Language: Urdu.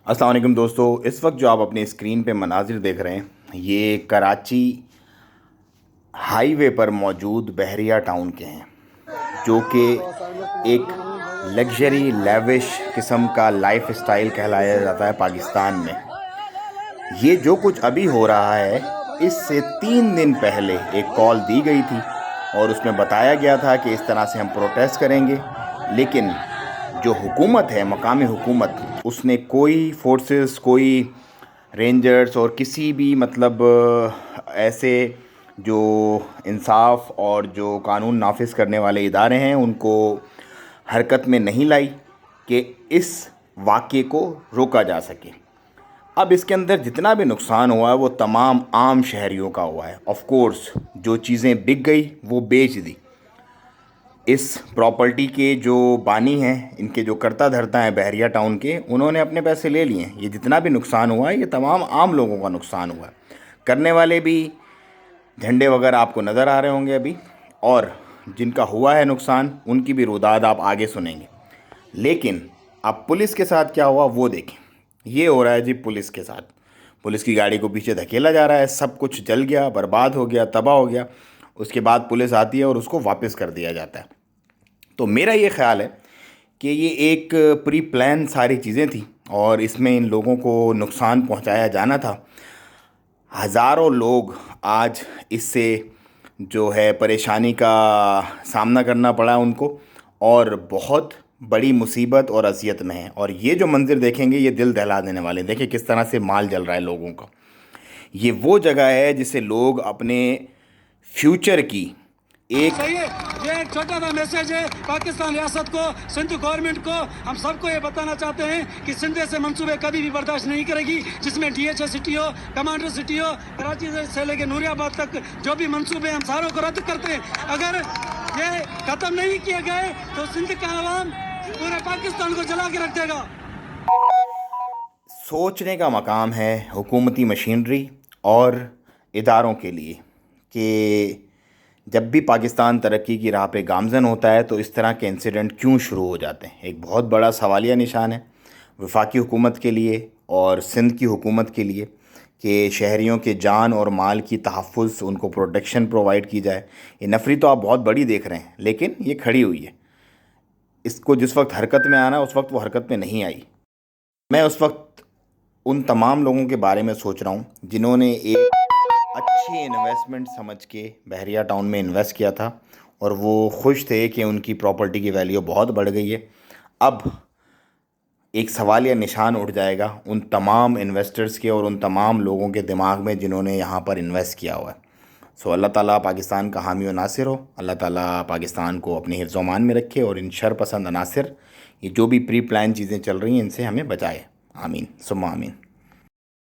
السلام علیکم دوستو، اس وقت جو آپ اپنی اسکرین پہ مناظر دیکھ رہے ہیں یہ کراچی ہائی وے پر موجود بحریہ ٹاؤن کے ہیں، جو کہ ایک لگژری لیوش قسم کا لائف اسٹائل کہلایا جاتا ہے پاکستان میں۔ یہ جو کچھ ابھی ہو رہا ہے اس سے 3 دن پہلے ایک کال دی گئی تھی اور اس میں بتایا گیا تھا کہ اس طرح سے ہم پروٹیسٹ کریں گے، لیکن جو حکومت ہے، مقامی حکومت، اس نے کوئی فورسز، کوئی رینجرز اور کسی بھی ایسے جو انصاف اور جو قانون نافذ کرنے والے ادارے ہیں ان کو حرکت میں نہیں لائی کہ اس واقعے کو روکا جا سکے۔ اب اس کے اندر جتنا بھی نقصان ہوا ہے وہ تمام عام شہریوں کا ہوا ہے۔ آف کورس جو چیزیں بک گئی وہ بیچ دی۔ اس پراپرٹی کے جو بانی ہیں، ان کے جو کرتا دھرتا ہیں بحریہ ٹاؤن کے، انہوں نے اپنے پیسے لے لیے ہیں۔ یہ جتنا بھی نقصان ہوا ہے یہ تمام عام لوگوں کا نقصان ہوا ہے۔ کرنے والے بھی جھنڈے وغیرہ آپ کو نظر آ رہے ہوں گے ابھی، اور جن کا ہوا ہے نقصان ان کی بھی روداد آپ آگے سنیں گے۔ لیکن اب پولیس کے ساتھ کیا ہوا وہ دیکھیں۔ یہ ہو رہا ہے جی پولیس کے ساتھ، پولیس کی گاڑی کو پیچھے دھکیلا جا رہا ہے، سب کچھ جل گیا، برباد ہو گیا، تباہ ہو گیا۔ اس کے بعد پولیس آتی ہے اور اس کو واپس کر دیا جاتا ہے۔ تو میرا یہ خیال ہے کہ یہ ایک پری پلان ساری چیزیں تھیں اور اس میں ان لوگوں کو نقصان پہنچایا جانا تھا۔ ہزاروں لوگ آج اس سے جو ہے پریشانی کا سامنا کرنا پڑا ان کو، اور بہت بڑی مصیبت اور اذیت میں ہیں۔ اور یہ جو منظر دیکھیں گے یہ دل دہلا دینے والے ہیں۔ دیکھیں کس طرح سے مال جل رہا ہے لوگوں کا۔ یہ وہ جگہ ہے جسے لوگ اپنے فیوچر کی ایک یہ ایک چھوٹا سا میسیج ہے پاکستان ریاست کو، سندھ گورنمنٹ کو۔ ہم سب کو یہ بتانا چاہتے ہیں کہ سندھ سے منصوبے کبھی بھی برداشت نہیں کرے گی، جس میں ڈی ایچ اے سٹی ہو، کمانڈر سٹی ہو، کراچی سے لے کے نوری آباد تک جو بھی منصوبے ہم ساروں کو رد کرتے ہیں۔ اگر یہ ختم نہیں کیے گئے تو سندھ کا عوام پورے پاکستان کو جلا کے رکھ دے گا۔ سوچنے کا مقام ہے حکومتی مشینری اور اداروں کے لیے کہ جب بھی پاکستان ترقی کی راہ پہ گامزن ہوتا ہے تو اس طرح کے انسیڈنٹ کیوں شروع ہو جاتے ہیں۔ ایک بہت بڑا سوالیہ نشان ہے وفاقی حکومت کے لیے اور سندھ کی حکومت کے لیے کہ شہریوں کے جان اور مال کی تحفظ، ان کو پروٹیکشن پرووائڈ کی جائے۔ یہ نفری تو آپ بہت بڑی دیکھ رہے ہیں لیکن یہ کھڑی ہوئی ہے۔ اس کو جس وقت حرکت میں آنا اس وقت وہ حرکت میں نہیں آئی۔ میں اس وقت ان تمام لوگوں کے بارے میں سوچ رہا ہوں جنہوں نے ایک اچھی انویسٹمنٹ سمجھ کے بحریہ ٹاؤن میں انویسٹ کیا تھا اور وہ خوش تھے کہ ان کی پراپرٹی کی ویلیو بہت بڑھ گئی ہے۔ اب ایک سوالیہ نشان اٹھ جائے گا ان تمام انویسٹرز کے اور ان تمام لوگوں کے دماغ میں جنہوں نے یہاں پر انویسٹ کیا ہوا ہے۔ اللہ تعالیٰ پاکستان کا حامی و ناصر ہو۔ اللہ تعالیٰ پاکستان کو اپنے حفظ و امان میں رکھے اور ان شر پسند عناصر، یہ جو بھی پری پلان چیزیں چل رہی ہیں، ان سے ہمیں بچائے۔ آمین ثم آمین۔